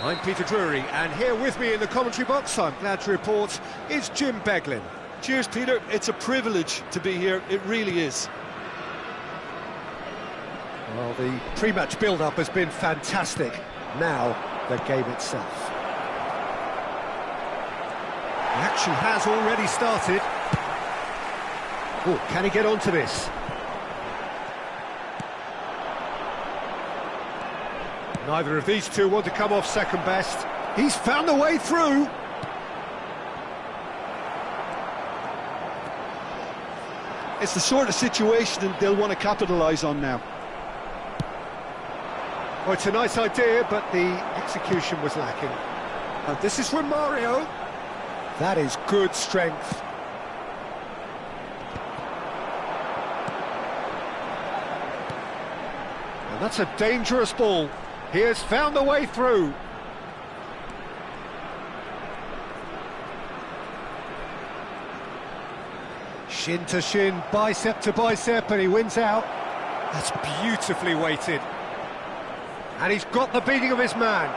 I'm Peter Drury, and here with me in the commentary box, I'm glad to report, is Jim Beglin. Cheers, Peter. It's a privilege to be here. It really is. Well, the pre-match build-up has been fantastic. Now, the game itself. The action has already started. Oh, can he get onto this? Neither of these two want to come off second best. He's found a way through. It's the sort of situation they'll want to capitalise on now. Oh, it's a nice idea, but the execution was lacking. And this is Romario. That is good strength. And that's a dangerous ball. He has found a way through. Shin to shin, bicep to bicep, and he wins out. That's beautifully weighted. And he's got the beating of his man.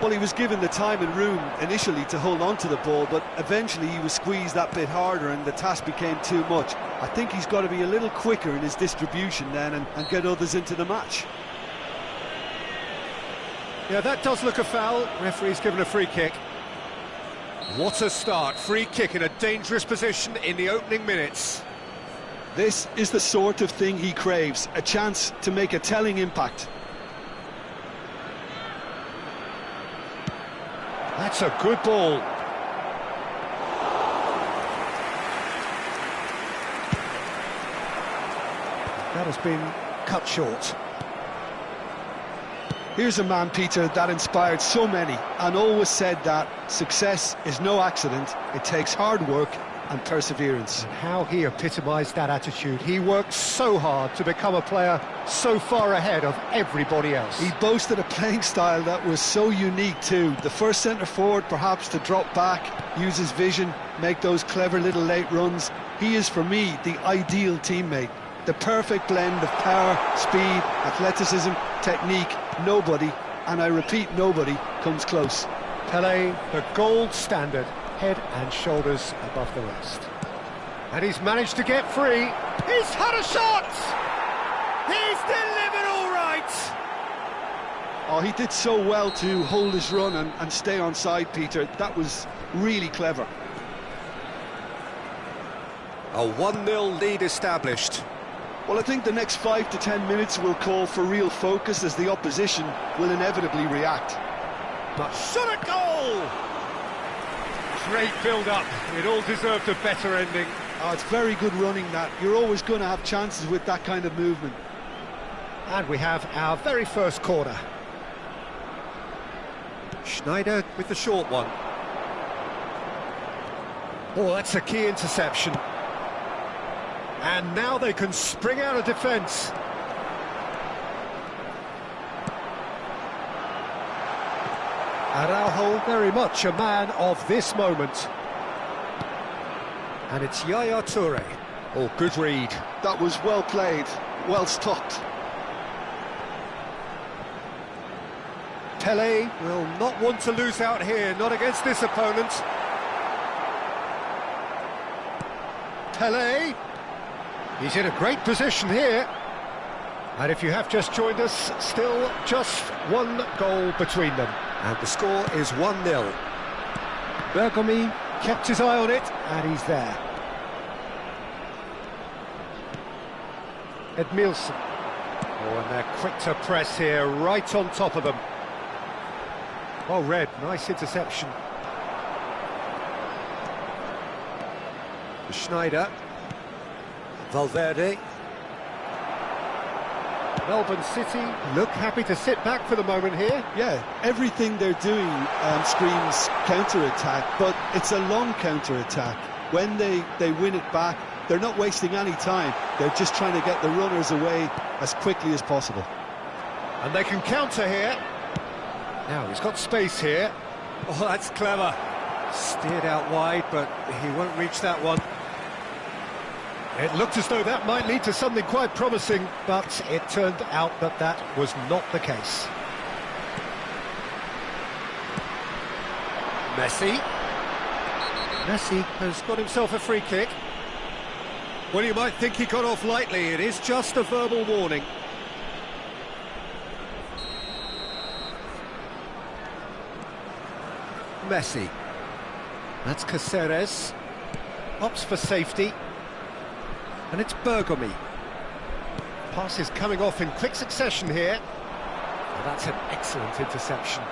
Well, he was given the time and room initially to hold on to the ball, but eventually he was squeezed that bit harder and the task became too much. I think he's got to be a little quicker in his distribution then and get others into the match. Yeah, that does look a foul. Referee's given a free kick. What a start. Free kick in a dangerous position in the opening minutes. This is the sort of thing he craves, a chance to make a telling impact. That's a good ball. That has been cut short. Here's a man, Peter, that inspired so many and always said that success is no accident, it takes hard work and perseverance. And how he epitomised that attitude. He worked so hard to become a player so far ahead of everybody else. He boasted a playing style that was so unique too. The first centre-forward perhaps to drop back, use his vision, make those clever little late runs. He is, for me, the ideal teammate. The perfect blend of power, speed, athleticism, technique. Nobody, and I repeat, nobody, comes close. Pelé, the gold standard, head and shoulders above the rest. And he's managed to get free. He's had a shot! He's delivered all right! Oh, he did so well to hold his run and stay on side, Peter. That was really clever. A 1-0 lead established. Well, I think the next 5 to 10 minutes will call for real focus as the opposition will inevitably react. But shot at goal! Great build-up. It all deserved a better ending. Oh, it's very good running, that. You're always going to have chances with that kind of movement. And we have our very first corner. Schneider with the short one. Oh, that's a key interception. And now they can spring out of defence. Araujo, very much a man of this moment. And it's Yaya Toure. Oh, good read. That was well played, well stopped. Pelé will not want to lose out here, not against this opponent. Pelé. He's in a great position here. And if you have just joined us, still just one goal between them. And the score is 1-0. Bergomi kept his eye on it, and he's there. Edmilson. Oh, and they're quick to press here, right on top of them. Oh, Red, nice interception. Schneider. Valverde. Melbourne City look happy to sit back for the moment here. Yeah, everything they're doing screams counter-attack, but it's a long counter-attack. When they win it back, they're not wasting any time. They're just trying to get the runners away as quickly as possible. And they can counter here. Now, he's got space here. Oh, that's clever. Steered out wide, but he won't reach that one. It looked as though that might lead to something quite promising, but it turned out that that was not the case. Messi. Messi has got himself a free kick. Well, you might think he got off lightly. It is just a verbal warning. Messi. That's Caceres. Opts for safety. And it's Bergomi. Pass is coming off in quick succession here. Well, that's an excellent interception.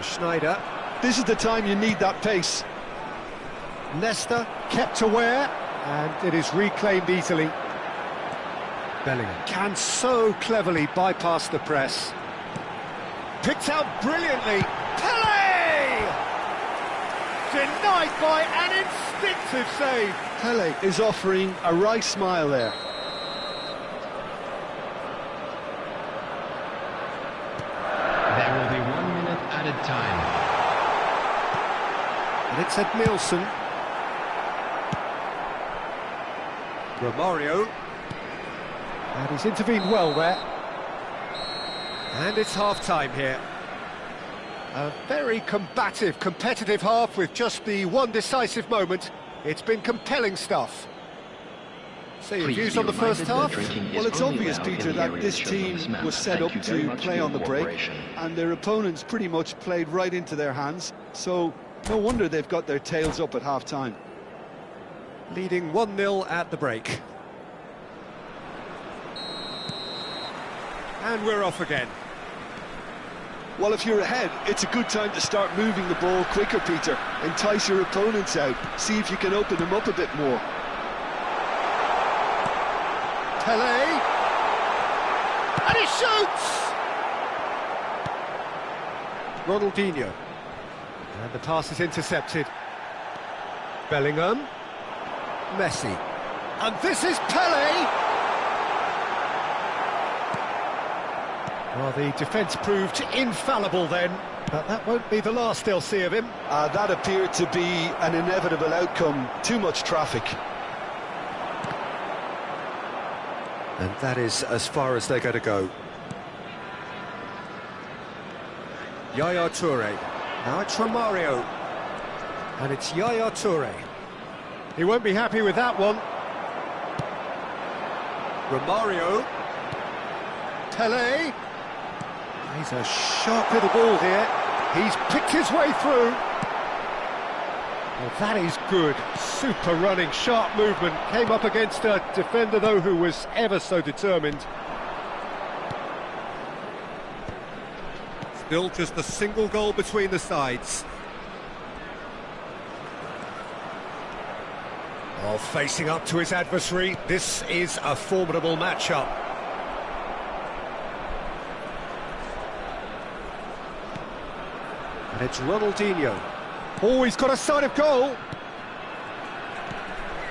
Schneider. This is the time you need that pace. Nesta kept aware, and it is reclaimed easily. Bellingham can so cleverly bypass the press. Picked out brilliantly. Pele! Denied by an instinctive save. Pele is offering a right smile there. There will be 1 minute added time. And it's Edmilson. Romario. And he's intervened well there. And it's half-time here. A very combative, competitive half with just the one decisive moment. It's been compelling stuff. So your views on the first half? Well, it's obvious, Peter, that this team was set up to play on the break, and their opponents pretty much played right into their hands, so no wonder they've got their tails up at half-time. Leading 1-0 at the break. And we're off again. Well, if you're ahead, it's a good time to start moving the ball quicker, Peter. Entice your opponents out, see if you can open them up a bit more. Pele, and he shoots! Ronaldinho, and the pass is intercepted. Bellingham, Messi, and this is Pele! Well, the defence proved infallible then, but that won't be the last they'll see of him. That appeared to be an inevitable outcome, too much traffic. And that is as far as they're going to go. Yaya Toure. Now it's Romario. And it's Yaya Toure. He won't be happy with that one. Romario. Pele. He's a sharp little ball here. He's picked his way through. Well, that is good. Super running, sharp movement. Came up against a defender, though, who was ever so determined. Still just a single goal between the sides. Oh, facing up to his adversary. This is a formidable matchup. And it's Ronaldinho. Oh, he's got a sight of goal.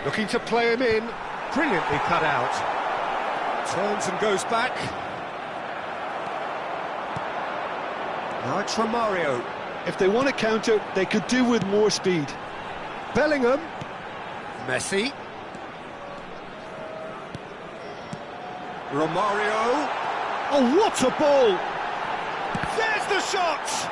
Looking to play him in. Brilliantly cut out. Turns and goes back. Now it's Romario. If they want to counter, they could do with more speed. Bellingham. Messi. Romario. Oh, what a ball! There's the shot!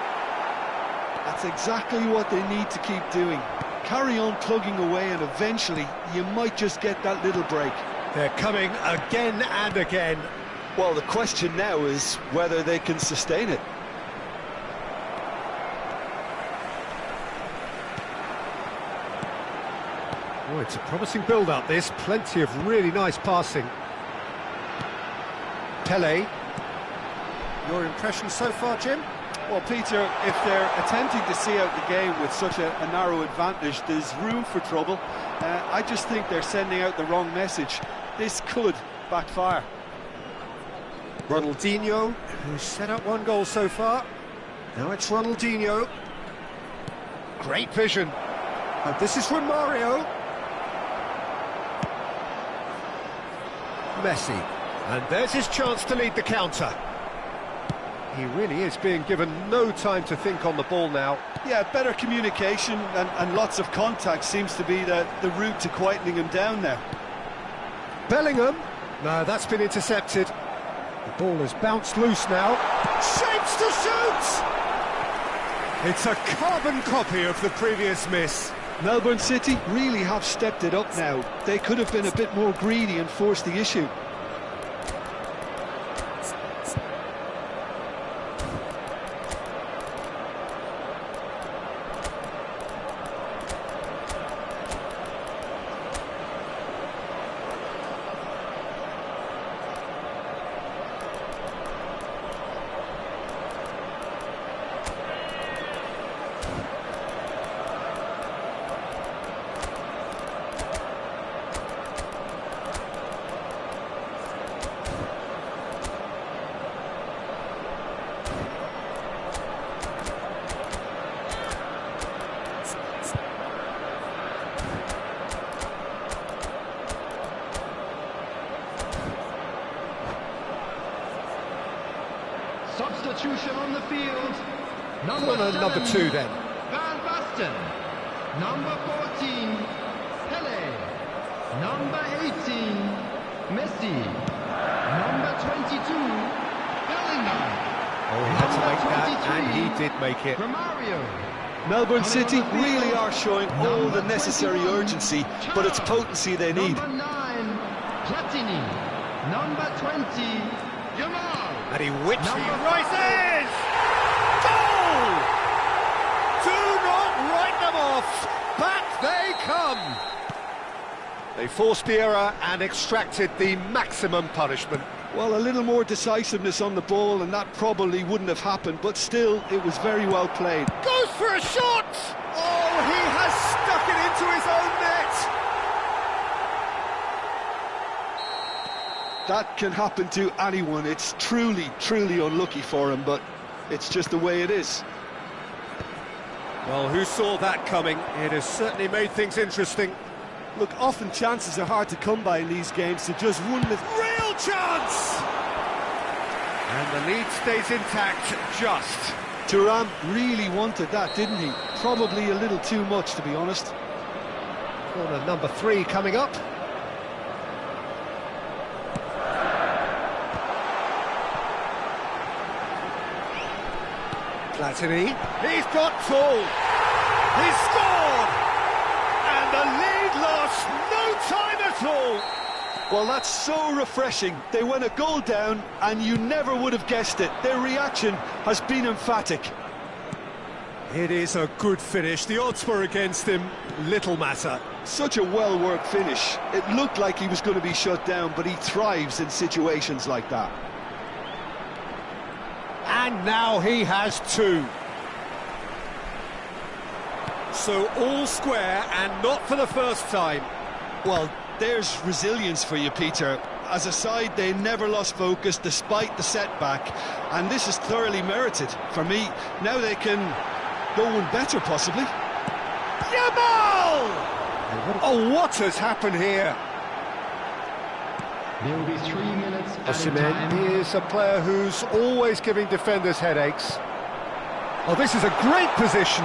That's exactly what they need to keep doing. Carry on plugging away, and eventually you might just get that little break. They're coming again and again. Well, the question now is whether they can sustain it. Oh, it's a promising build-up, this. Plenty of really nice passing. Pele. Your impression so far, Jim? Well, Peter, if they're attempting to see out the game with such a narrow advantage, there's room for trouble. I just think they're sending out the wrong message. This could backfire. Ronaldinho, who's set up one goal so far. Now it's Ronaldinho. Great vision. And this is Romario. Messi. And there's his chance to lead the counter. He really is being given no time to think on the ball now. Yeah, better communication and lots of contact seems to be the route to quietening him down now. Bellingham. No, that's been intercepted. The ball has bounced loose now. Shapes to shoot! It's a carbon copy of the previous miss. Melbourne City really have stepped it up now. They could have been a bit more greedy and forced the issue. Substitution on the field. Number Number 2 then. Van Basten. Number 14, Pele. Number 18, Messi. Number 22, Bellingham. Oh, he had to make that, and he did make it. Romario. Melbourne City really are showing all the necessary urgency, but it's potency they need. Number 9, Platini. Number 20, Yamal. And he whips, he Number rises! Goal! Do not write them off! Back they come! They forced the error and extracted the maximum punishment. Well, a little more decisiveness on the ball and that probably wouldn't have happened, but still, it was very well played. Goes for a shot! Oh, he has stuck it into his own net! That can happen to anyone. It's truly, truly unlucky for him, but it's just the way it is. Well, who saw that coming? It has certainly made things interesting. Look, often chances are hard to come by in these games, so just one with Real chance! And the lead stays intact, just. Thuram really wanted that, didn't he? Probably a little too much, to be honest. Corner number 3 coming up. Platini, he's got tall, he's scored, and the lead lost no time at all. Well, that's so refreshing. They went a goal down, and you never would have guessed it. Their reaction has been emphatic. It is a good finish, the odds were against him, little matter. Such a well-worked finish. It looked like he was going to be shut down, but he thrives in situations like that. And now he has 2. So all square and not for the first time. Well, there's resilience for you, Peter. As a side, they never lost focus despite the setback, and this is thoroughly merited. For me, now they can go one better, possibly. Yamal! Oh, what has happened here? There will be 3 minutes at a Osimhen time. is a player who's always giving defenders headaches. Oh, this is a great position.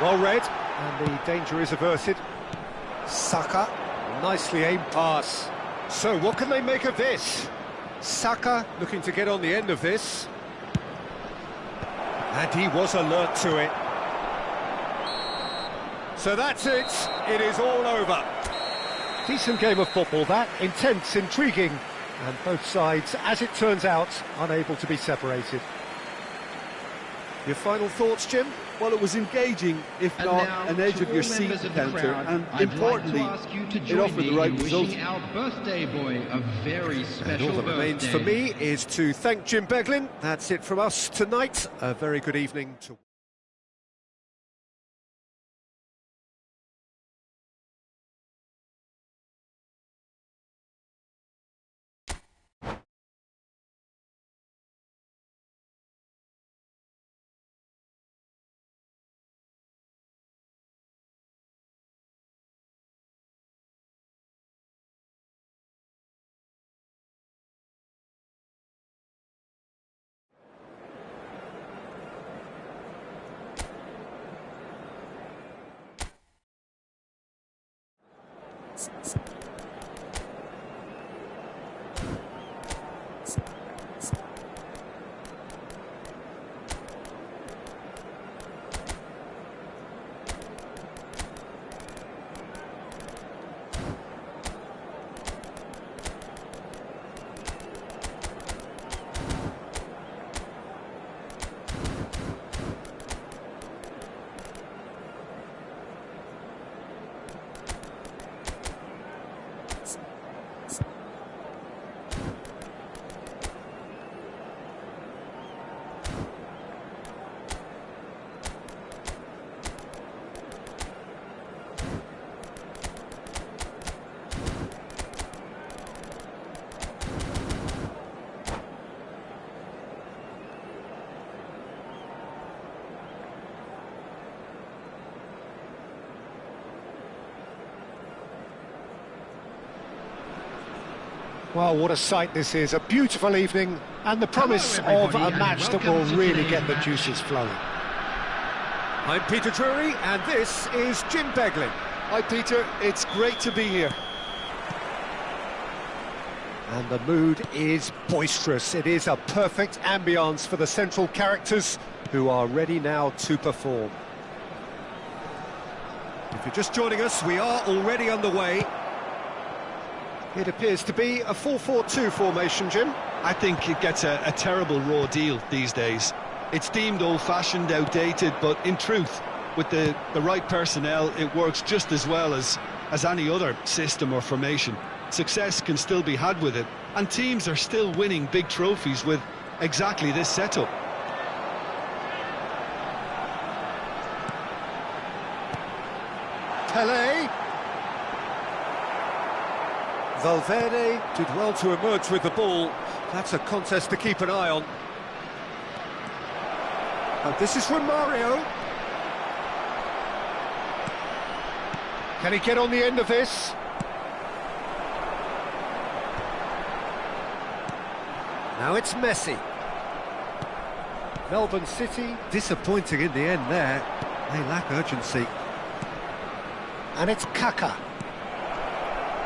Well read, and the danger is averted. Saka, nicely aimed pass. So what can they make of this? Saka looking to get on the end of this. And he was alert to it. So that's it, it is all over. Decent game of football that, intense, intriguing, and both sides, as it turns out, unable to be separated. Your final thoughts, Jim? Well, it was engaging, if And not now, an edge to of your all seat members of the encounter, crowd, and I'd importantly, like to ask you to it join offered the me right in result. wishing our birthday boy a very special All that remains for birthday. me is to thank Jim Beglin. That's it from us tonight. A very good evening to Well, what a sight this is, a beautiful evening, and the promise Hello, of a everybody, match and that will welcome to really today's get the match. juices flowing. I'm Peter Drury, and this is Jim Beglin. Hi Peter, it's great to be here. And the mood is boisterous. It is a perfect ambience for the central characters who are ready now to perform. If you're just joining us, we are already underway. It appears to be a 4-4-2 formation, Jim. I think it gets a terrible raw deal these days. It's deemed old-fashioned, outdated, but in truth, with the right personnel, it works just as well as any other system or formation. Success can still be had with it, and teams are still winning big trophies with exactly this setup. Pelé. Valverde did well to emerge with the ball. That's a contest to keep an eye on. And this is Romario. Can he get on the end of this? Now it's Messi. Melbourne City. Disappointing in the end there. They lack urgency. And it's Kaka.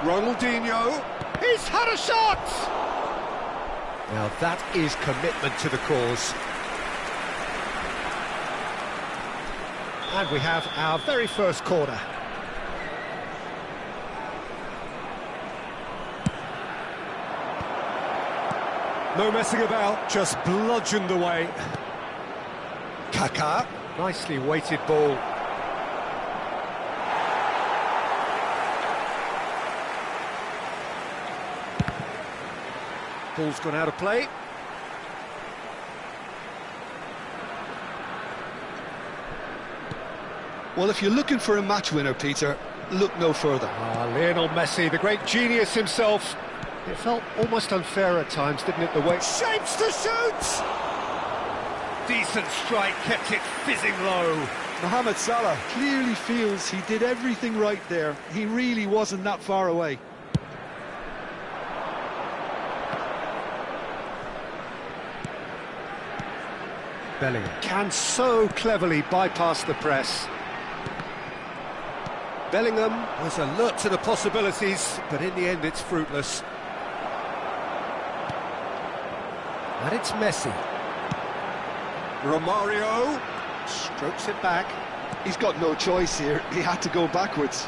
Ronaldinho. He's had a shot! Now that is commitment to the cause. And we have our very first corner. No messing about, just bludgeoned away. Kaka. Nicely weighted ball. Ball's gone out of play. Well, if you're looking for a match winner, Peter, look no further. Lionel Messi, the great genius himself. It felt almost unfair at times, didn't it, the way... Shapes to shoot! Decent strike, kept it fizzing low. Mohamed Salah clearly feels he did everything right there. He really wasn't that far away. Bellingham can so cleverly bypass the press. Bellingham was alert to the possibilities, but in the end it's fruitless. And it's Messi. Romario. Strokes it back. He's got no choice here. He had to go backwards.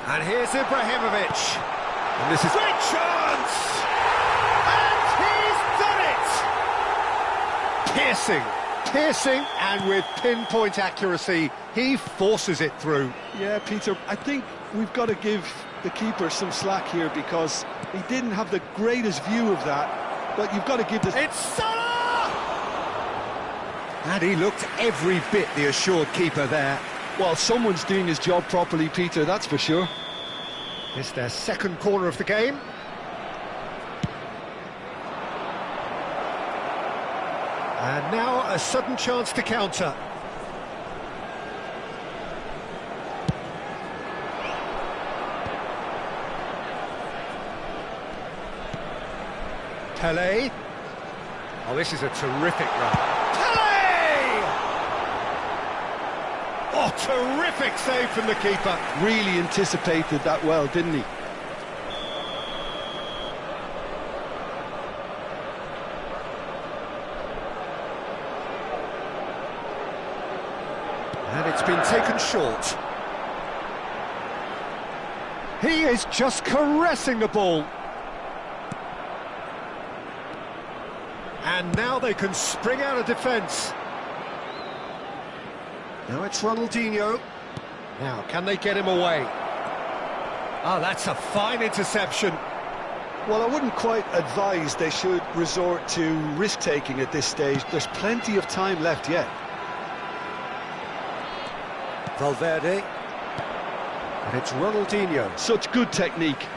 And here's Ibrahimovic. And this is... Great chance! And he's done it! Piercing, and with pinpoint accuracy, he forces it through. Yeah, Peter, I think we've got to give the keeper some slack here because he didn't have the greatest view of that, but you've got to give this... It's Salah! And he looked every bit the assured keeper there. Well, someone's doing his job properly, Peter, that's for sure. It's their second corner of the game. And now a sudden chance to counter. Pelé. Oh, this is a terrific run. Pelé! Oh, terrific save from the keeper. Really anticipated that well, didn't he? And it's been taken short. He is just caressing the ball. And now they can spring out of defence. Now it's Ronaldinho. Now, can they get him away? Oh, that's a fine interception. Well, I wouldn't quite advise they should resort to risk-taking at this stage. There's plenty of time left yet. Valverde. And it's Ronaldinho. Such good technique.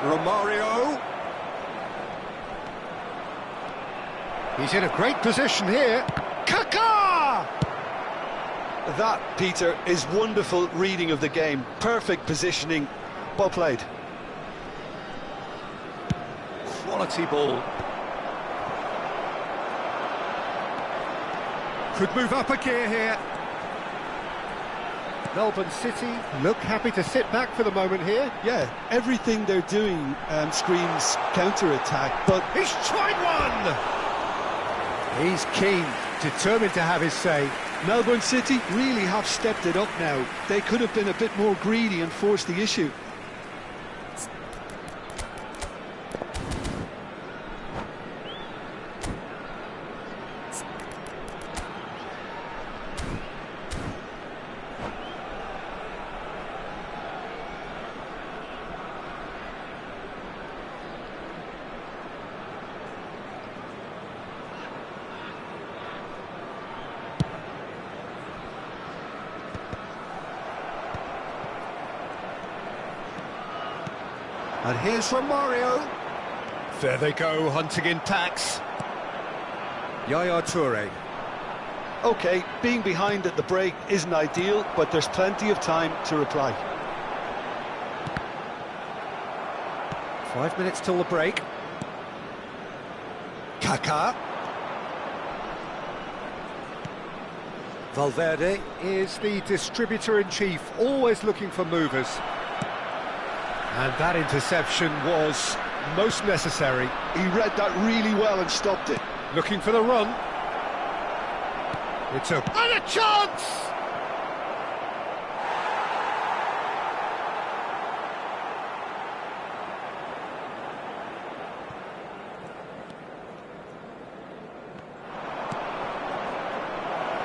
Romario. He's in a great position here. Kaka! That, Peter, is wonderful reading of the game. Perfect positioning, Well played. Quality ball. Could move up a gear here. Melbourne City look happy to sit back for the moment here. Yeah, everything they're doing screams counter-attack, but... He's tried one! He's keen, determined to have his say. Melbourne City really have stepped it up now. They could have been a bit more greedy and forced the issue. And here's Romario. There they go, hunting in packs. Yaya Toure. OK, being behind at the break isn't ideal, but there's plenty of time to reply. 5 minutes till the break. Kaká. Valverde is the distributor-in-chief, always looking for movers. And that interception was most necessary. He read that really well and stopped it. Looking for the run. It's a chance!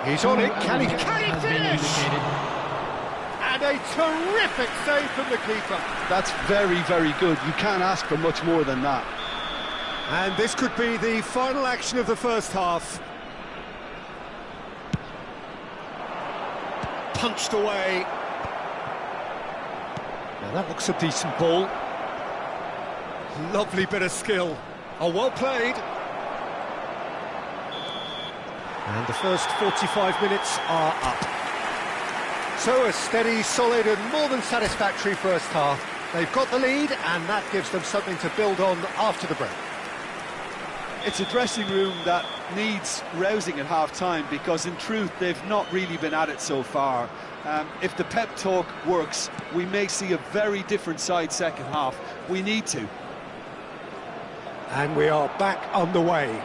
He's on it. Can he finish? And a terrific save from the keeper. That's very, very good. You can't ask for much more than that. And this could be the final action of the first half. Punched away. Now that looks a decent ball. Lovely bit of skill. Oh, well played. And the first 45 minutes are up. So a steady, solid and more than satisfactory first half. They've got the lead and that gives them something to build on after the break. It's a dressing room that needs rousing at half-time because in truth they've not really been at it so far. If the pep talk works, we may see a very different side second half. We need to. And we are back on the way.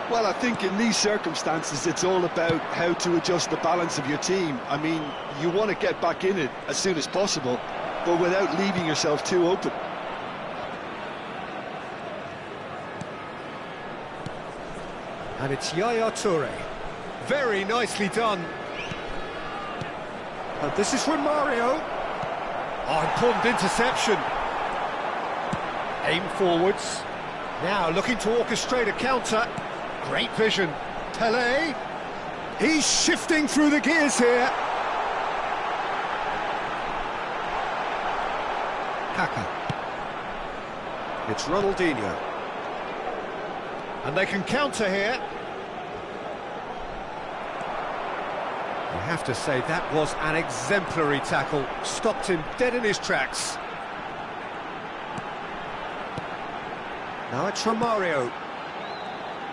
Well, I think in these circumstances, it's all about how to adjust the balance of your team. I mean, you want to get back in it as soon as possible, but without leaving yourself too open. And it's Yaya Toure. Very nicely done. And this is Romario. Oh, important interception. Aim forwards. Now looking to orchestrate a counter. Great vision. Pelé. He's shifting through the gears here. Kaká. It's Ronaldinho. And they can counter here. You have to say that was an exemplary tackle. Stopped him dead in his tracks. Now it's Romario.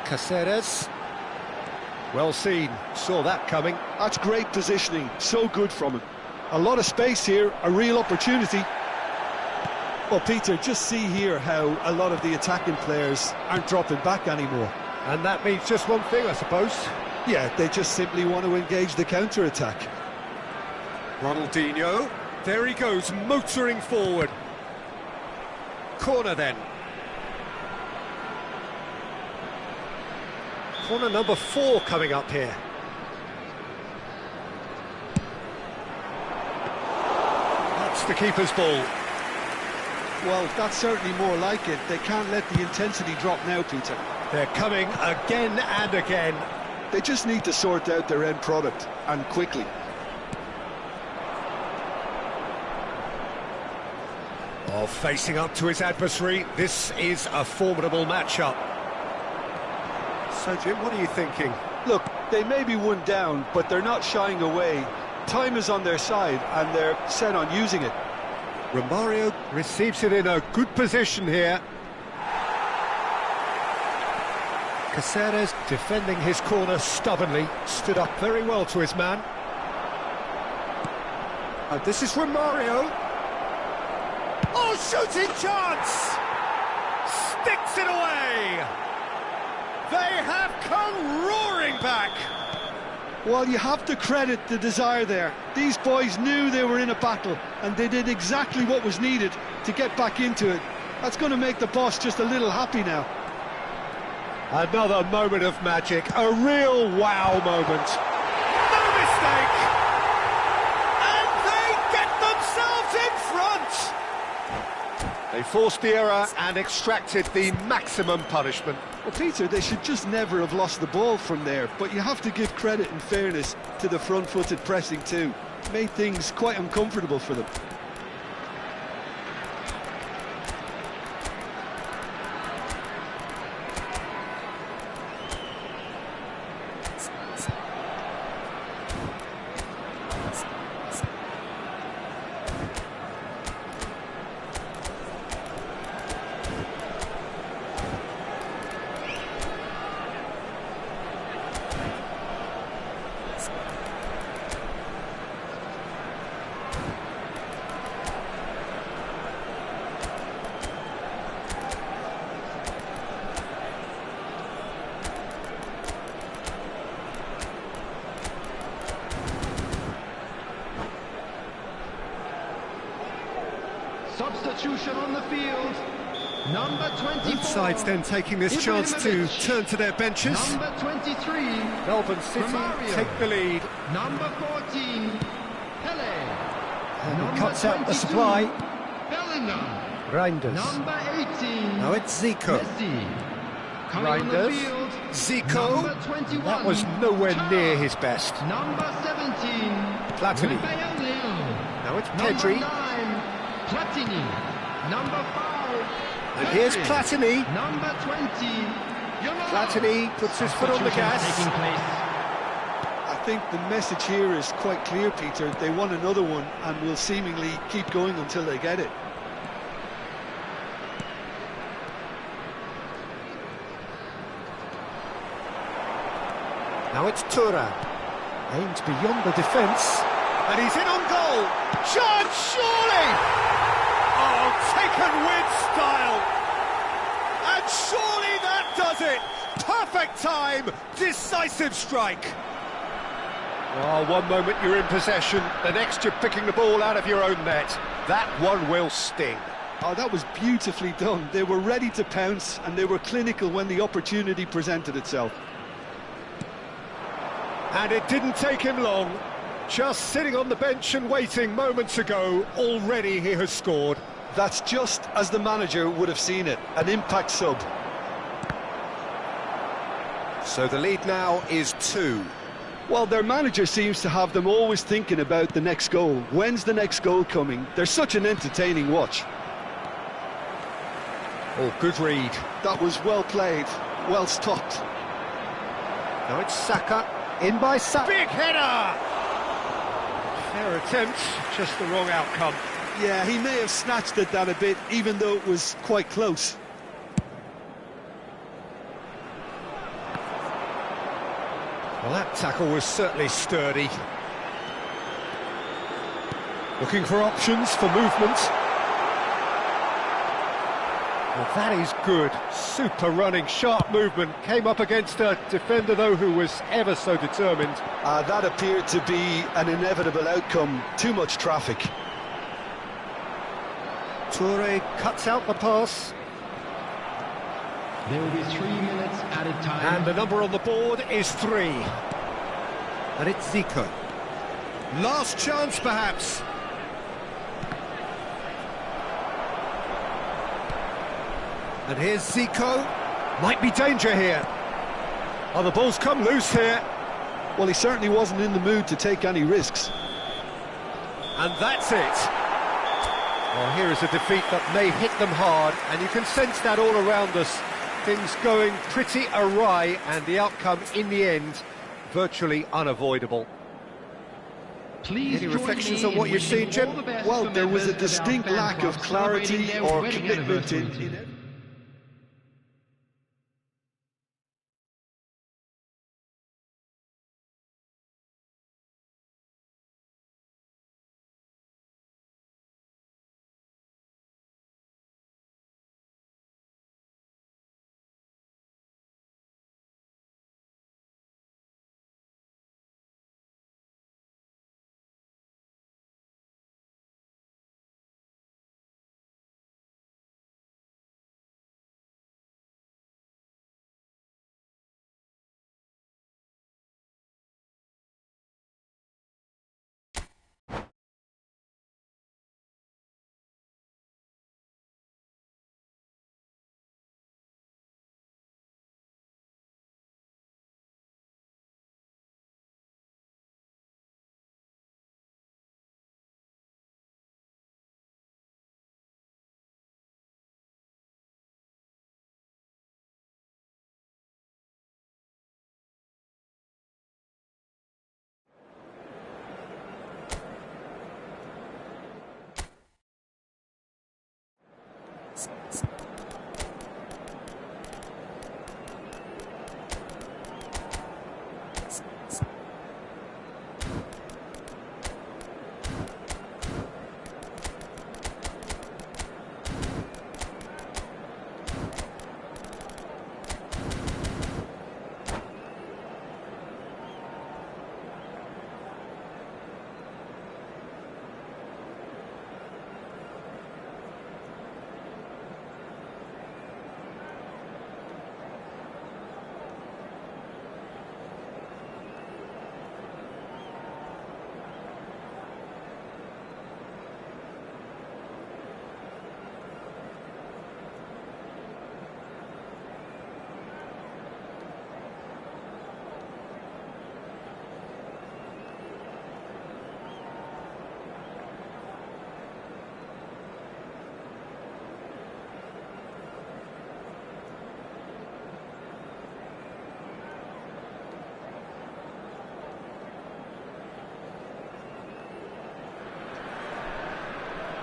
Caceres. Well seen, saw that coming. That's great positioning, so good from him. A lot of space here, a real opportunity. Well, Peter, just see here how a lot of the attacking players aren't dropping back anymore. And that means just one thing, I suppose. Yeah, they just simply want to engage the counter-attack. Ronaldinho, there he goes, motoring forward. Corner then. Corner number 4 coming up here. That's the keeper's ball. Well, that's certainly more like it. They can't let the intensity drop now, Peter. They're coming again and again. They just need to sort out their end product, and quickly. Oh, facing up to his adversary, this is a formidable matchup. So, Jim, what are you thinking? Look, they may be one down, but they're not shying away. Time is on their side, and they're set on using it. Romario receives it in a good position here. Caceres defending his corner stubbornly, stood up very well to his man. This is Romario. Oh, shooting chance! Sticks it away! They have come roaring back! Well, you have to credit the desire there. These boys knew they were in a battle, and they did exactly what was needed to get back into it. That's going to make the boss just a little happy now. Another moment of magic, a real wow moment. No mistake! And they get themselves in front! They forced the error and extracted the maximum punishment. Well, Peter, they should just never have lost the ball from there, but you have to give credit and fairness to the front-footed pressing too. Made things quite uncomfortable for them. Substitution on the field. Number 24. Both sides then taking this chance to turn to their benches. Number 23. Melbourne City Romario. take the lead. Number 14. Pele. And he cuts out the supply. Bellingham. Reinders. Number 18. Now it's Zico. Messi. Coming on the Reinders. field. Zico. Number 21. That was nowhere near his best. Number 17. Platini. Romario. Now it's Number Pedri. 9. Platini. Number 5. And here's Platini. Number 20. Platini puts his foot on the gas. Taking place. I think the message here is quite clear, Peter. They want another one and will seemingly keep going until they get it. Now it's Tura. Aims beyond the defence. And he's in on goal. Chance, surely! Oh, taken with style. And surely that does it. Perfect time, decisive strike. Oh, one moment you're in possession, the next you're picking the ball out of your own net. That one will sting. Oh, that was beautifully done. They were ready to pounce and they were clinical when the opportunity presented itself. And it didn't take him long. Just sitting on the bench and waiting moments ago, already he has scored. That's just as the manager would have seen it, an impact sub. So the lead now is 2. Well, their manager seems to have them always thinking about the next goal. When's the next goal coming? They're such an entertaining watch. Oh, good read. That was well played, well stopped. Now it's Saka, in by Saka. Big header! Fair attempt, just the wrong outcome. Yeah, he may have snatched at that a bit, even though it was quite close. Well, that tackle was certainly sturdy. Looking for options for movement. Well, that is good. Super running, sharp movement. Came up against a defender, though, who was ever so determined. That appeared to be an inevitable outcome. Too much traffic. Toure cuts out the pass. There will be 3 minutes added time. And the number on the board is 3. And it's Zico. Last chance, perhaps. And here's Zico. Might be danger here. Oh, the ball's come loose here. Well, he certainly wasn't in the mood to take any risks. And that's it. Well, here is a defeat that may hit them hard, and you can sense that all around us. Things going pretty awry, and the outcome in the end virtually unavoidable. Please Any join reflections me on what in you've wishing seen, Jim? all the best Well, for there was a members of our distinct fan lack club of clarity celebrating their or wedding commitment anniversary. in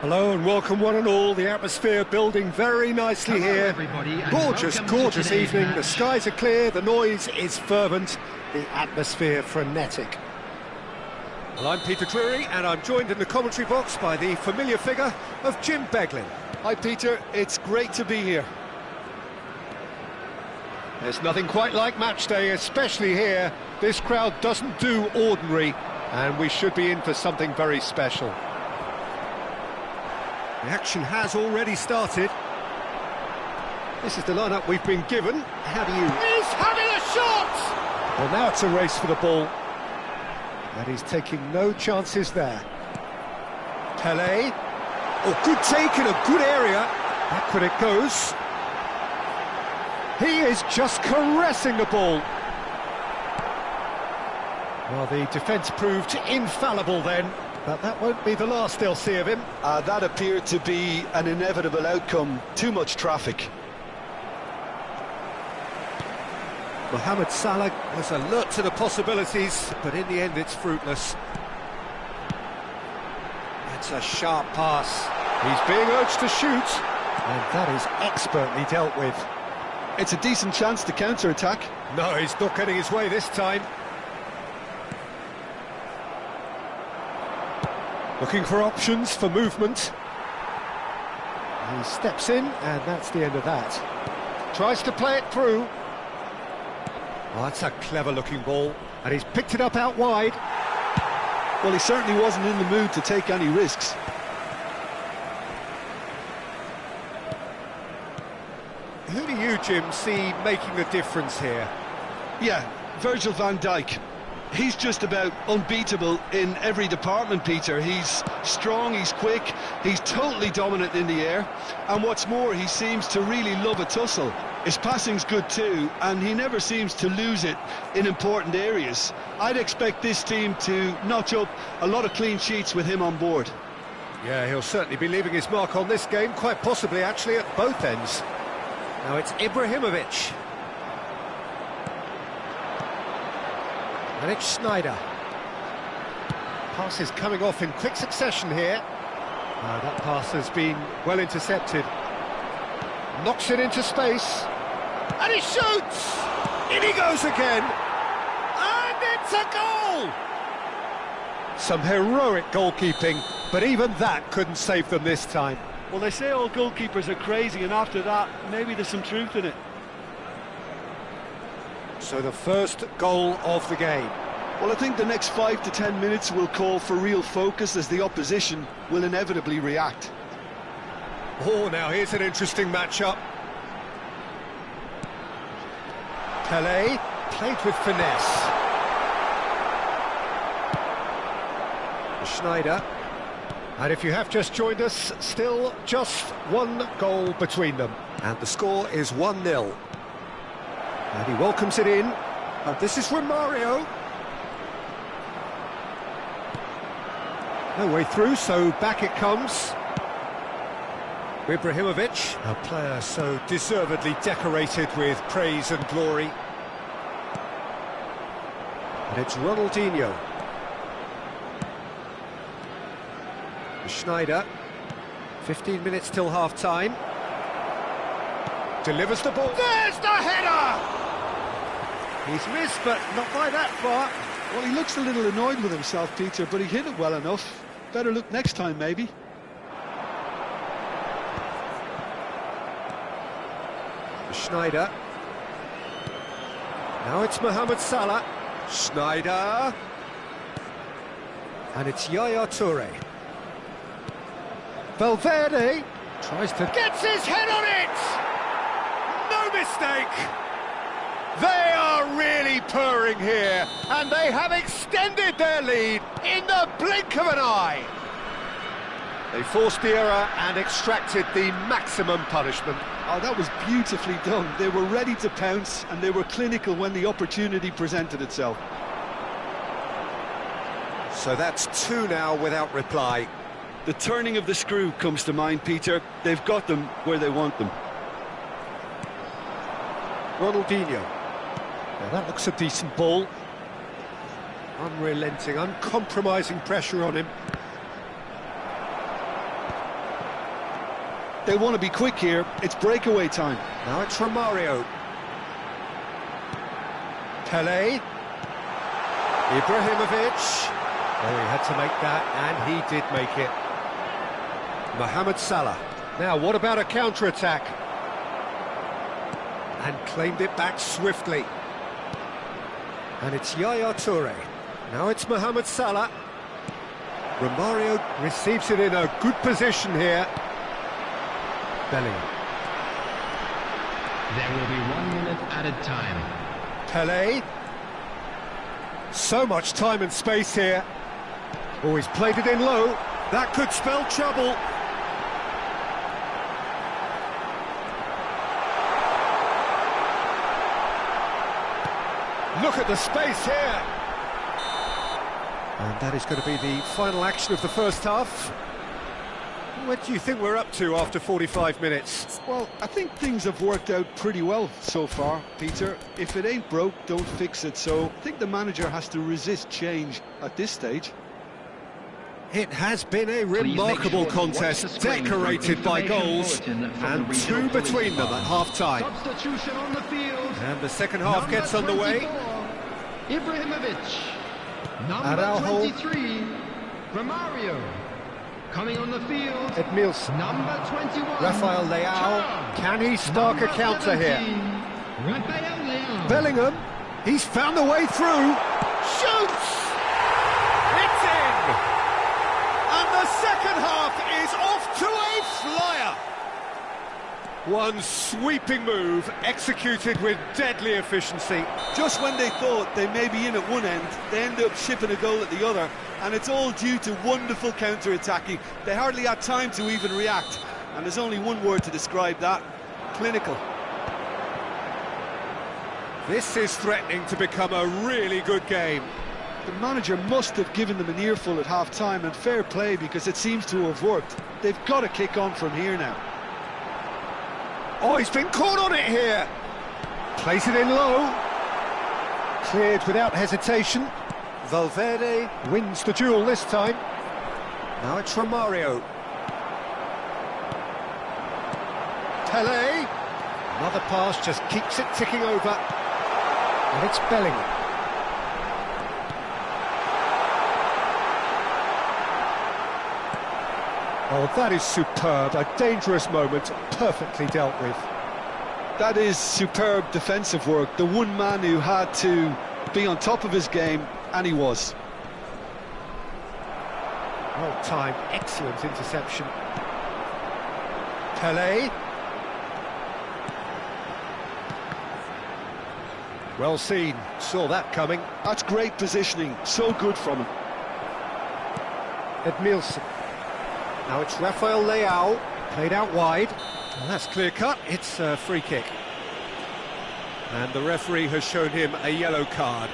Hello and welcome one and all. The atmosphere building very nicely Hello, here. everybody, and Gorgeous, welcome to gorgeous today's evening. The match. skies are clear, the noise is fervent, the atmosphere frenetic. Well, I'm Peter Drury and I'm joined in the commentary box by the familiar figure of Jim Beglin. Hi Peter, it's great to be here. There's nothing quite like match day, especially here. This crowd doesn't do ordinary, and we should be in for something very special. The action has already started. This is the lineup we've been given. How do you... He's having a shot! Well, now it's a race for the ball. And he's taking no chances there. Pele. Oh, good take in a good area. Back when it goes. He is just caressing the ball. Well, the defence proved infallible then, but that won't be the last they'll see of him. That appeared to be an inevitable outcome. Too much traffic. Mohamed Salah was alert to the possibilities, but in the end it's fruitless. It's a sharp pass. He's being urged to shoot, and that is expertly dealt with. It's a decent chance to counter-attack. No, he's not getting his way this time. Looking for options for movement. He steps in, and that's the end of that. Tries to play it through. Oh, that's a clever-looking ball, and he's picked it up out wide. Well, he certainly wasn't in the mood to take any risks. Who do you, Jim, see making the difference here? Yeah, Virgil van Dijk. He's just about unbeatable in every department, Peter. He's strong, he's quick, he's totally dominant in the air, and what's more, he seems to really love a tussle. His passing's good too, and he never seems to lose it in important areas. I'd expect this team to notch up a lot of clean sheets with him on board. Yeah, he'll certainly be leaving his mark on this game, quite possibly actually at both ends. Now it's Ibrahimovic. And it's Schneider. Passes coming off in quick succession here. That pass has been well intercepted. Knocks it into space. And he shoots! In he goes again! And it's a goal! Some heroic goalkeeping, but even that couldn't save them this time. Well, they say all goalkeepers are crazy, and after that, maybe there's some truth in it. So the first goal of the game. Well, I think the next 5 to 10 minutes will call for real focus as the opposition will inevitably react. Oh, now here's an interesting matchup. Pelé played with finesse. Schneider. And if you have just joined us, still just one goal between them. And the score is 1-0. And he welcomes it in. And this is Romario. No way through, so back it comes. Ibrahimovic, a player so deservedly decorated with praise and glory. And it's Ronaldinho. Schneider, 15 minutes till half-time. Delivers the ball. There's the header! He's missed, but not by that far. Well, he looks a little annoyed with himself, Peter, but he hit it well enough. Better look next time, maybe. Schneider. Now it's Mohamed Salah. Schneider. And it's Yaya Toure. Valverde tries to... Gets his head on it! No mistake! They are really purring here, and they have extended their lead in the blink of an eye. They forced the error and extracted the maximum punishment. Oh, that was beautifully done. They were ready to pounce, and they were clinical when the opportunity presented itself. So that's 2 now without reply. The turning of the screw comes to mind, Peter. They've got them where they want them. Ronaldinho. Now that looks a decent ball. Unrelenting, uncompromising pressure on him. They want to be quick here. It's breakaway time. Now it's Romario. Pelé. Ibrahimovic. Oh, he had to make that, and he did make it. Mohamed Salah. Now, what about a counter-attack? And claimed it back swiftly. And it's Yaya Toure. Now it's Mohamed Salah. Romario receives it in a good position here. Bellingham. There will be 1 minute added time. Pelé. So much time and space here. Oh, he's played it in low. That could spell trouble. Look at the space here. And that is going to be the final action of the first half. What do you think we're up to after 45 minutes? Well, I think things have worked out pretty well so far, Peter. If it ain't broke, don't fix it. So I think the manager has to resist change at this stage. It has been a remarkable contest, decorated by goals, and 2 between them at half-time. Substitution on the field. And the second half gets underway. Ibrahimovic. Number Araujo. 23, Romario. Coming on the field, Edmilson. number 21, Rafael Leao. Can he spark a counter here? Rafael Leao. Bellingham. He's found the way through. Shoots! It's in! And the second half is off to a flyer. One sweeping move, executed with deadly efficiency. Just when they thought they may be in at one end, they end up shipping a goal at the other, and it's all due to wonderful counter-attacking. They hardly had time to even react, and there's only one word to describe that: clinical. This is threatening to become a really good game. The manager must have given them an earful at half-time, and fair play, because it seems to have worked. They've got to kick on from here now. Oh, he's been caught on it here. Plays it in low. Cleared without hesitation. Valverde wins the duel this time. Now it's Romario. Pele. Another pass just keeps it ticking over. And it's Bellingham. Oh, that is superb. A dangerous moment, perfectly dealt with. That is superb defensive work. The one man who had to be on top of his game, and he was. Well timed, excellent interception. Pele. Well seen, saw that coming. That's great positioning, so good from him. Edmilson. Now it's Rafael Leao, played out wide. Well, that's clear cut, it's a free kick. And the referee has shown him a yellow card.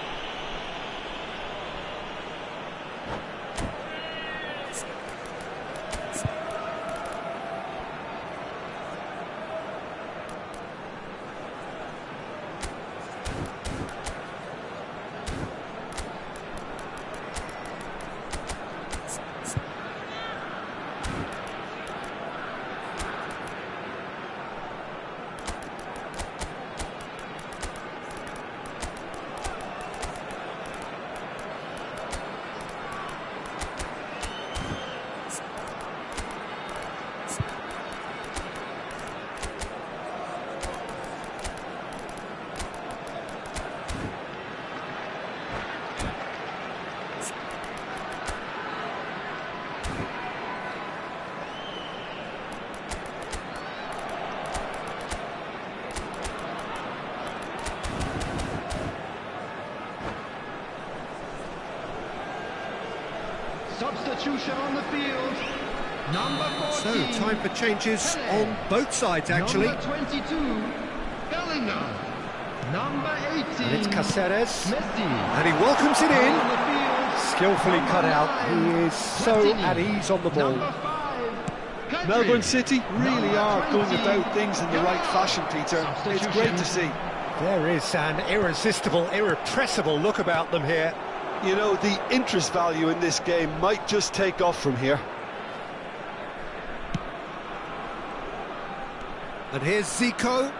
Substitution on the field. Number 14. So, time for changes on both sides, actually. Number 22, Bellingham. Number 18, And it's Caceres. Messi. And he welcomes it On in. the field, Skillfully cut out. He is so at ease on the ball. Number 5, Pedri. Melbourne City really Number are going 20, about things in the right fashion, Peter. It's great to see. There is an irresistible, irrepressible look about them here. You know, the interest value in this game might just take off from here. And here's Zico,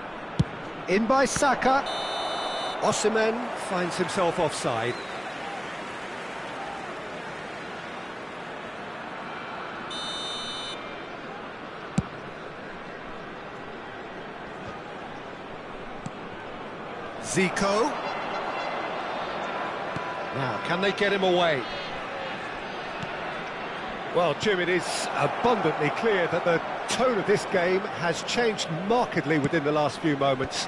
in by Saka. Osimhen finds himself offside. Zico. Now, can they get him away? Well, Jim, it is abundantly clear that the tone of this game has changed markedly within the last few moments.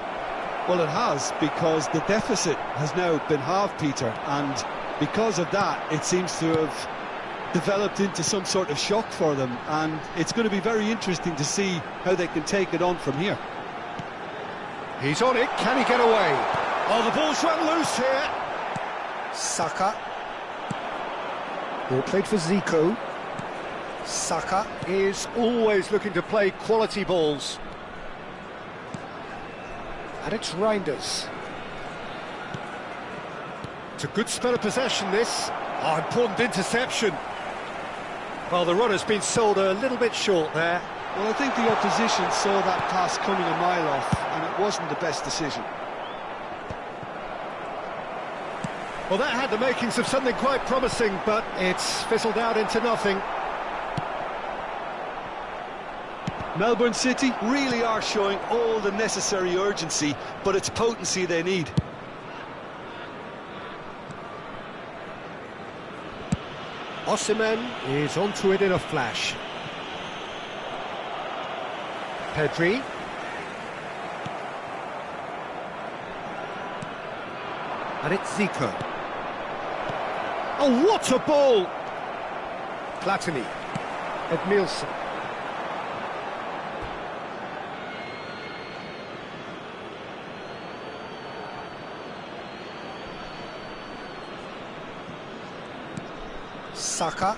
Well, it has, because the deficit has now been halved, Peter, and because of that, it seems to have developed into some sort of shock for them, and it's going to be very interesting to see how they can take it on from here. He's on it, can he get away? Oh, the ball's run loose here. Saka. Ball played for Zico. Saka is always looking to play quality balls. And it's Reinders. It's a good spell of possession, this. Oh, important interception. Well, the runner's been sold a little bit short there. Well, I think the opposition saw that pass coming a mile off, and it wasn't the best decision. Well, that had the makings of something quite promising, but it's fizzled out into nothing. Melbourne City really are showing all the necessary urgency, but it's potency they need. Osimhen is onto it in a flash. Pedri. And it's Zico. Oh, what a ball! Platini. Edmilson. Saka.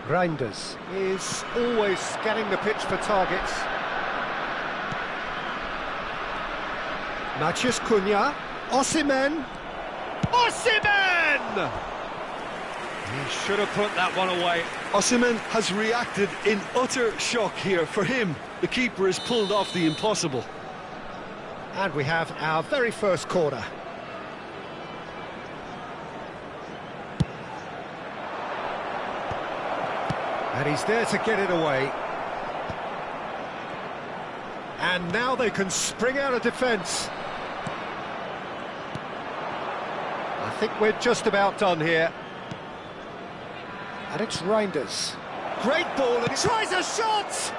Reinders is always scanning the pitch for targets. Matheus Cunha. Osimhen. Osimhen! He should have put that one away. Osimhen has reacted in utter shock here. For him, the keeper has pulled off the impossible. And we have our very first corner. And he's there to get it away. And now they can spring out of defence. I think we're just about done here. And it's Reinders. Great ball, and he tries a shot!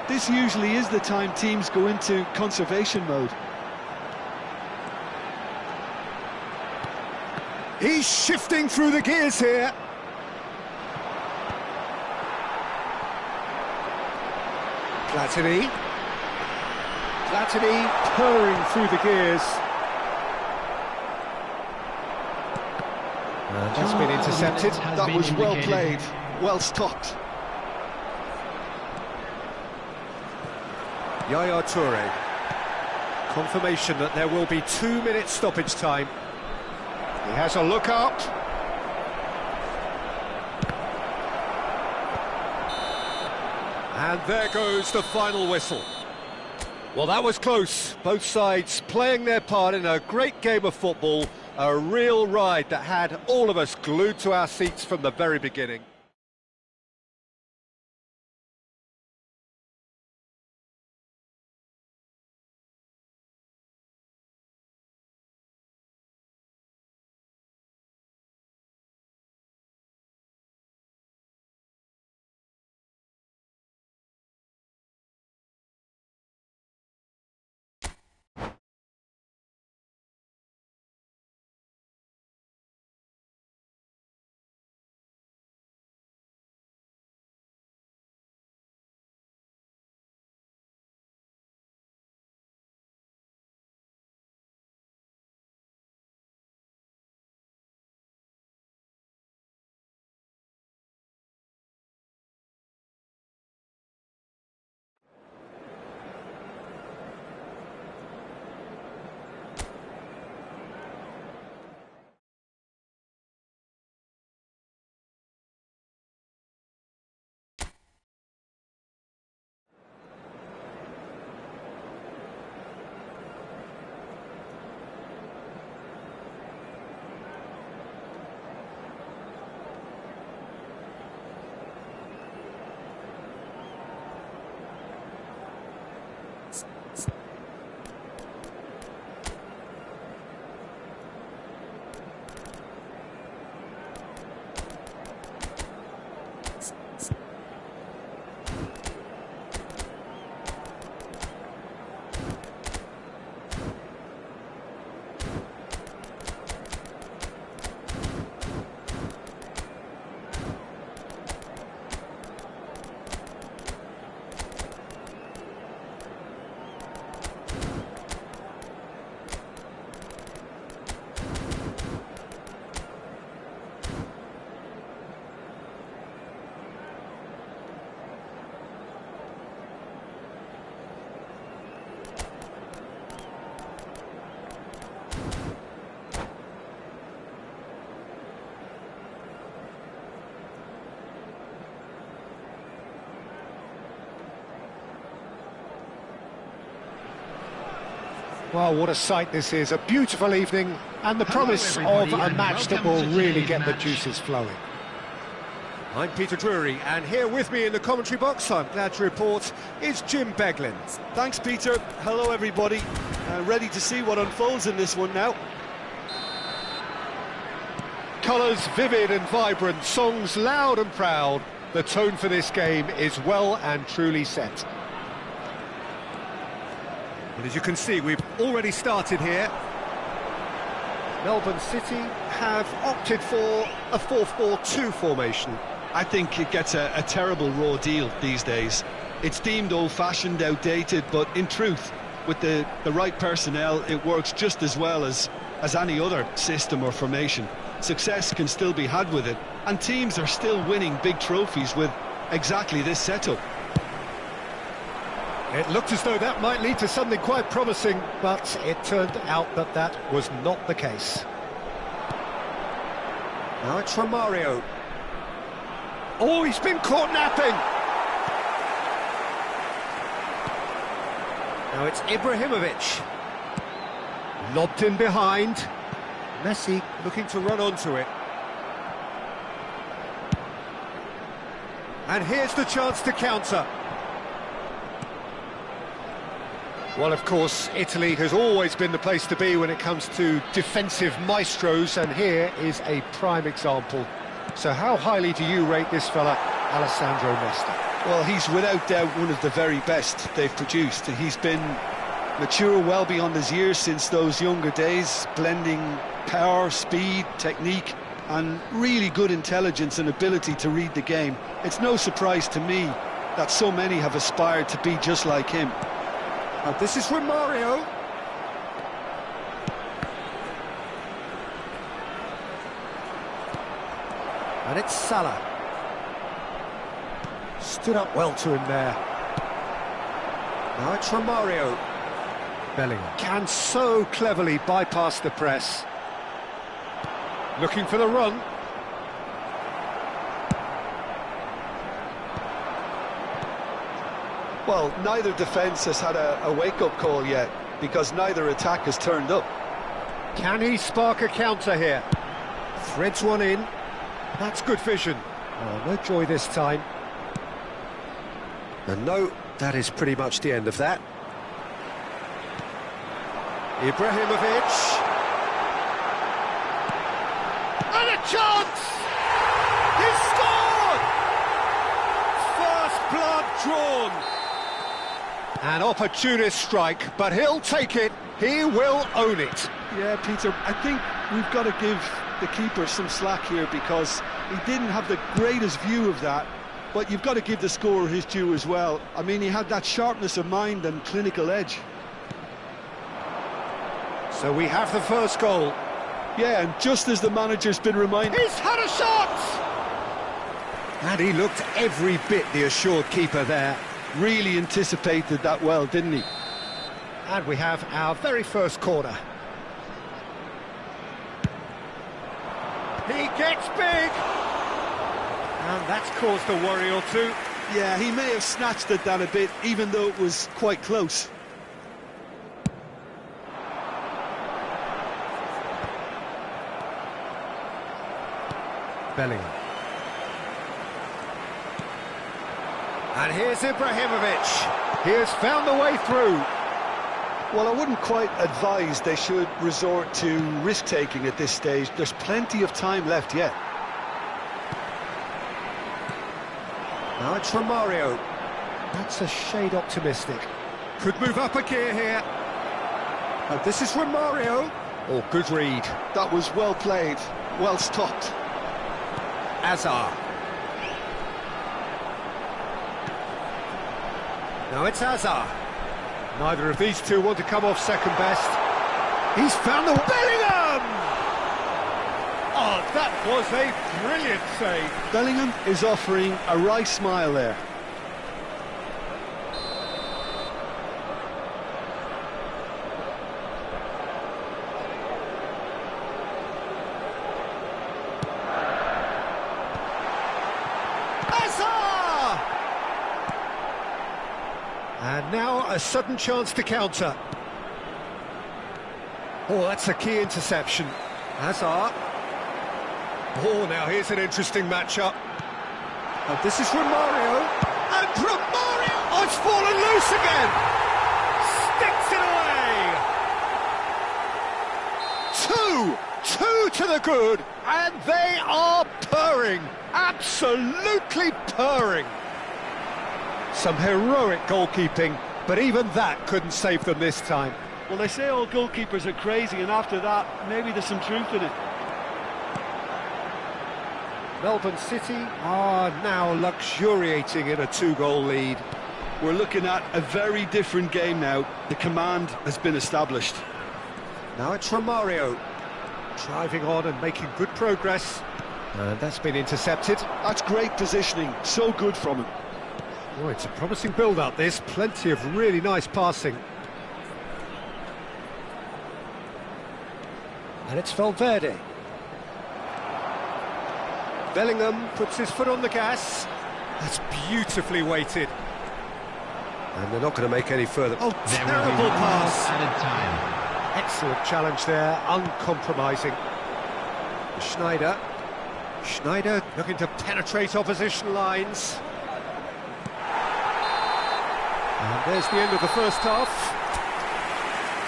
This usually is the time teams go into conservation mode. He's shifting through the gears here. Platini purring through the gears. And that's been intercepted. That was well played, well stopped. Yaya Toure. Confirmation that there will be 2 minutes stoppage time. He has a look up. And there goes the final whistle. Well, that was close. Both sides playing their part in a great game of football. A real ride that had all of us glued to our seats from the very beginning. Well, what a sight this is. A beautiful evening and the promise of a match that will really get the juices flowing. I'm Peter Drury, and here with me in the commentary box, I'm glad to report, is Jim Beglin. Thanks, Peter. Hello, everybody. Ready to see what unfolds in this one now. Colours vivid and vibrant, songs loud and proud. The tone for this game is well and truly set. Well, as you can see, we've already started here. Melbourne City have opted for a 4-4-2 formation. I think it gets a terrible raw deal these days. It's deemed old-fashioned, outdated, but in truth, with the right personnel, it works just as well as any other system or formation. Success can still be had with it, and teams are still winning big trophies with exactly this setup. It looked as though that might lead to something quite promising, but it turned out that that was not the case. Now it's Romario. Oh, he's been caught napping. Now it's Ibrahimovic. Lobbed in behind. Messi looking to run onto it. And here's the chance to counter. Well, of course, Italy has always been the place to be when it comes to defensive maestros, and here is a prime example. So how highly do you rate this fella, Alessandro Nesta? Well, he's without doubt one of the very best they've produced. He's been mature well beyond his years since those younger days, blending power, speed, technique, and really good intelligence and ability to read the game. It's no surprise to me that so many have aspired to be just like him. Now this is Romario. And it's Salah. Stood up well to him there. Now it's Romario. Bellingham can so cleverly bypass the press. Looking for the run. Well, neither defence has had a wake-up call yet, because neither attack has turned up. Can he spark a counter here? Threads one in. That's good vision. Oh, no joy this time. And no, that is pretty much the end of that. Ibrahimovic. And a chance! He scored! First blood drawn. An opportunist strike, but he'll take it. He will own it. Yeah, Peter, I think we've got to give the keeper some slack here, because he didn't have the greatest view of that, but you've got to give the scorer his due as well. I mean, he had that sharpness of mind and clinical edge. So we have the first goal. Yeah, and just as the manager's been reminded... He's had a shot! And he looked every bit the assured keeper there. Really anticipated that well, didn't he? And we have our very first corner. He gets big! And that's caused a worry or two. Yeah, he may have snatched at that a bit, even though it was quite close. Bellingham. And here's Ibrahimovic. He has found the way through. Well, I wouldn't quite advise they should resort to risk-taking at this stage. There's plenty of time left yet. Now it's Romario. That's a shade optimistic. Could move up a gear here. And this is Romario. Oh, good read. That was well played, well stopped. Azar. Now it's Azar. Neither of these two want to come off second best. He's found the... Bellingham! Oh, that was a brilliant save. Bellingham is offering a wry smile there. And now a sudden chance to counter. Oh, that's a key interception. Hazard. Oh, now here's an interesting matchup. And this is Romario. And Romario! Oh, it's fallen loose again! Sticks it away! Two to the good, and they are purring. Absolutely purring. Some heroic goalkeeping, but even that couldn't save them this time. Well, they say all goalkeepers are crazy, and after that, maybe there's some truth in it. Melbourne City are now luxuriating in a two-goal lead. We're looking at a very different game now. The command has been established. Now it's Romario, driving on and making good progress. And that's been intercepted. That's great positioning, so good from him. Oh, it's a promising build-up, this. Plenty of really nice passing. And it's Valverde. Bellingham puts his foot on the gas. That's beautifully weighted. And they're not going to make any further... Oh, There will be terrible 1 minute pass! added time. Excellent challenge there, uncompromising. Schneider looking to penetrate opposition lines. And there's the end of the first half.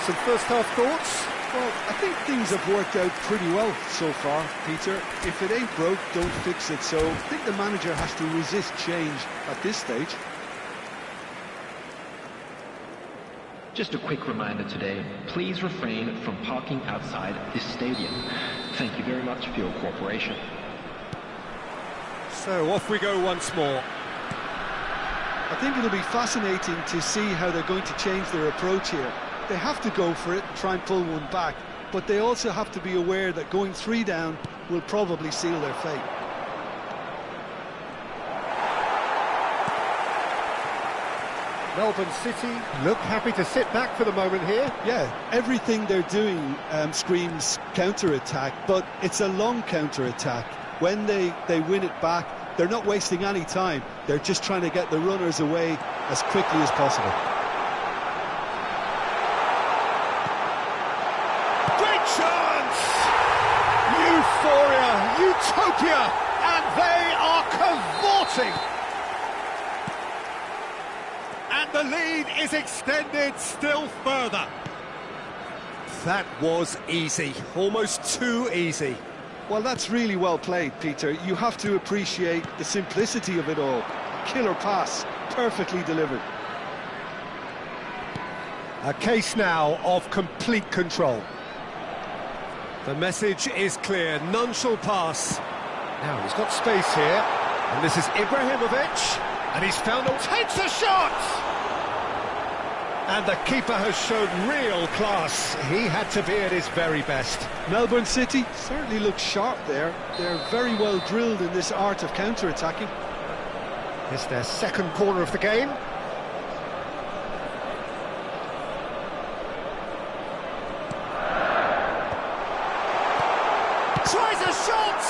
Some first half thoughts? Well, I think things have worked out pretty well so far, Peter. If it ain't broke, don't fix it. So I think the manager has to resist change at this stage. Just a quick reminder today, please refrain from parking outside this stadium. Thank you very much for your cooperation. So off we go once more. I think it'll be fascinating to see how they're going to change their approach here. They have to go for it and try and pull one back, but they also have to be aware that going 3 down will probably seal their fate. Melbourne City look happy to sit back for the moment here. Yeah, everything they're doing screams counter-attack, but it's a long counter-attack. When they win it back, they're not wasting any time. They're just trying to get the runners away as quickly as possible. Great chance! Euphoria, utopia, and they are cavorting. And the lead is extended still further. That was easy, almost too easy. Well, that's really well played, Peter. You have to appreciate the simplicity of it all. Killer pass, perfectly delivered. A case now of complete control. The message is clear, none shall pass. Now he's got space here, and this is Ibrahimovic, and he's found a... takes a shot! And the keeper has shown real class. He had to be at his very best. Melbourne City certainly looks sharp there. They're very well drilled in this art of counter-attacking. It's their second corner of the game. Tries a shot!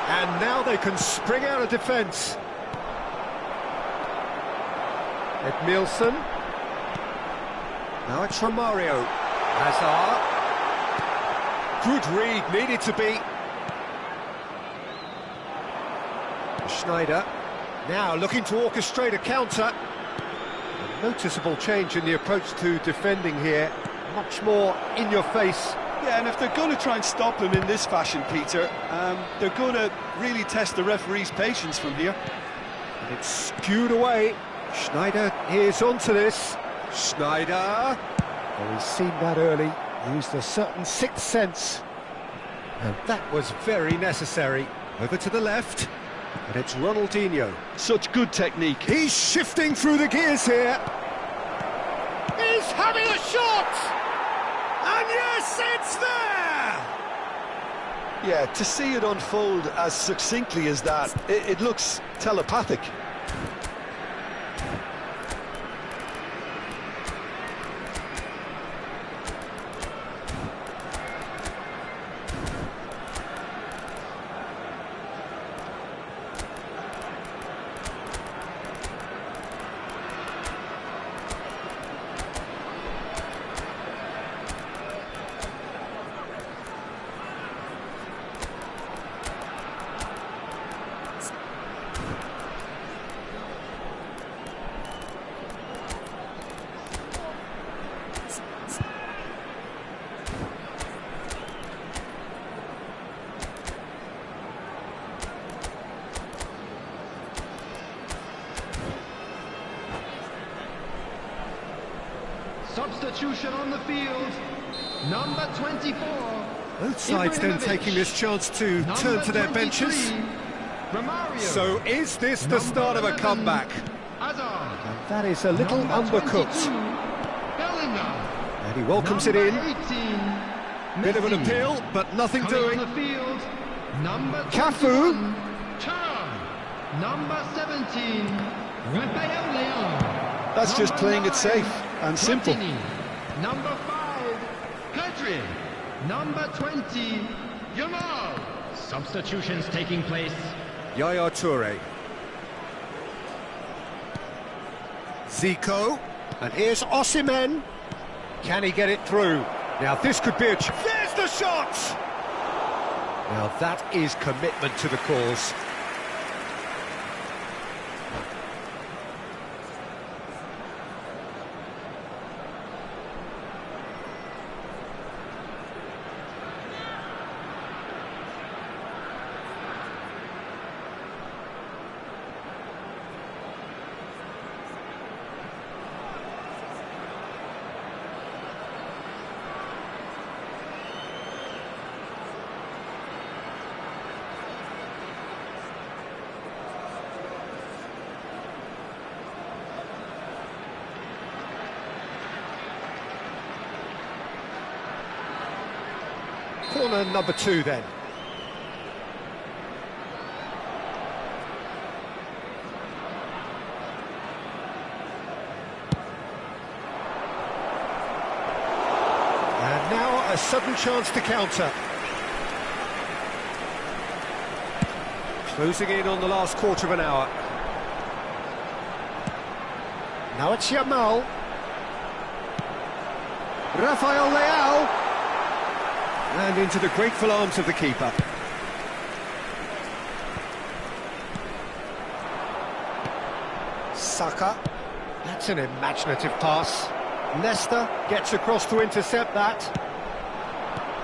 And now they can spring out of defence. Edmilson. Now it's Romario. Hazard. Good read, needed to be. Schneider. Now looking to orchestrate a counter. A noticeable change in the approach to defending here. Much more in your face. Yeah, and if they're going to try and stop him in this fashion, Peter, they're going to really test the referee's patience from here. And it's skewed away. Schneider is onto this. Schneider. Oh, he's seen that early. Used a certain sixth sense. And that was very necessary. Over to the left. And it's Ronaldinho. Such good technique. He's shifting through the gears here. He's having a shot! And yes, it's there! Yeah, to see it unfold as succinctly as that, it looks telepathic. Substitution on the field, number 24. Both sides then taking this chance to turn to their benches. Romario. So is this the start of a comeback? Hazard. And that is a little undercooked. Bellingham. And he welcomes it in. 18. Bit of an Messi. appeal, but nothing Coming doing. on the field, number Cafu. 21. Turn. Number 17. Rafael Leon. That's just playing it safe and simple. Platini. Number 5. Pedri. Number 20. Yamal. Substitutions taking place. Yaya Toure. Zico. And here's Osimhen. Can he get it through? Now this could be a... There's the shot! Now that is commitment to the cause. Corner number 2 then. And now a sudden chance to counter. Closing in on the last quarter of an hour. Now it's Yamal. Rafael Leao. And into the grateful arms of the keeper. Saka. That's an imaginative pass. Nesta gets across to intercept that.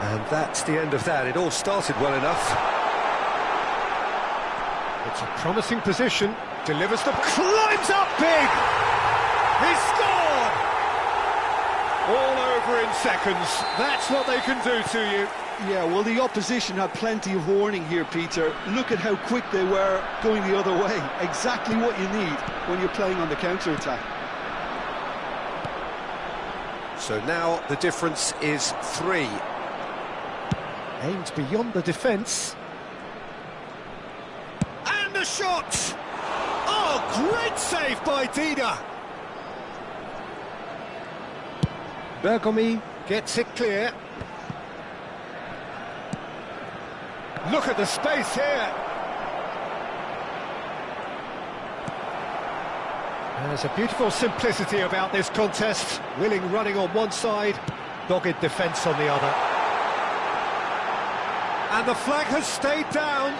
And that's the end of that. It all started well enough. It's a promising position. Delivers the... Climbs up big! He scored! All over in seconds. That's what they can do to you. Yeah, well, the opposition had plenty of warning here, Peter. Look at how quick they were going the other way. Exactly what you need when you're playing on the counter-attack. So now the difference is 3. Aimed beyond the defence. And a shot! Oh, great save by Dida! Bergomi gets it clear. Look at the space here. There's a beautiful simplicity about this contest. Willing running on one side, dogged defence on the other. And the flag has stayed down.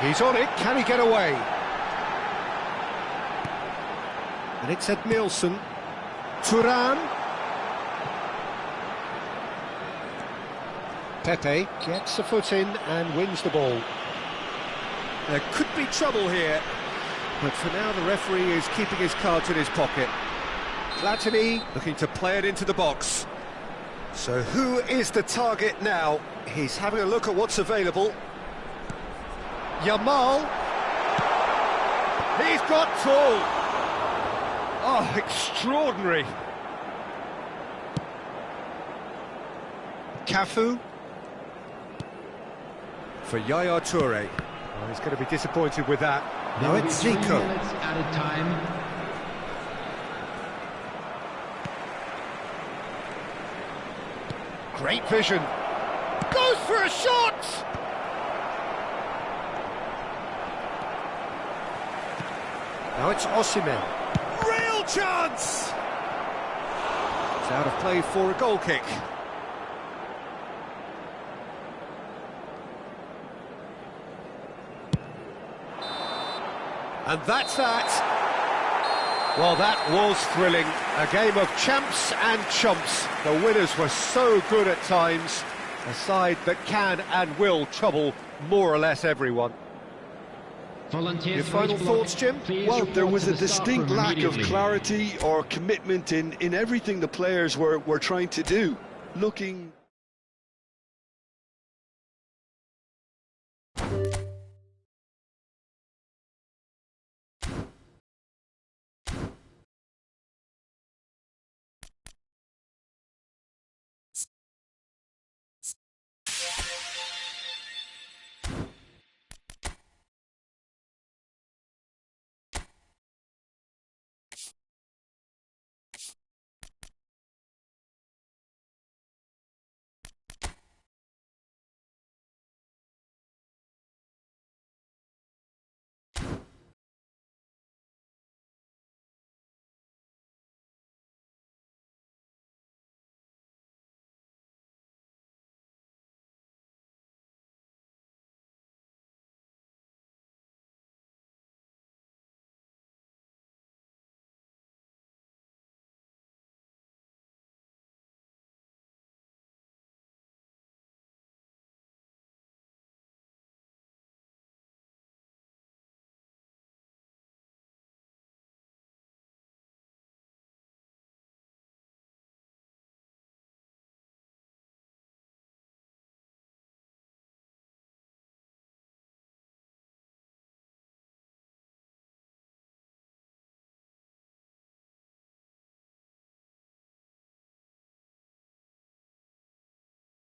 He's on it, can he get away? And it's Edmilson. Thuram. Pepe gets a foot in and wins the ball. There could be trouble here, but for now the referee is keeping his cards in his pocket. Platini looking to play it into the box. So who is the target now? He's having a look at what's available. Yamal. He's got full. Oh, extraordinary. Cafu. For Yaya Toure. Oh, he's going to be disappointed with that. Now it's Zico. Added time. Great vision. Goes for a shot! Now it's Osimhen. Real chance! It's out of play for a goal kick. And that's that. Well, that was thrilling. A game of champs and chumps. The winners were so good at times. A side that can and will trouble more or less everyone. Your final thoughts, Jim? Well, there was a distinct lack of clarity or commitment in everything the players were trying to do. Looking...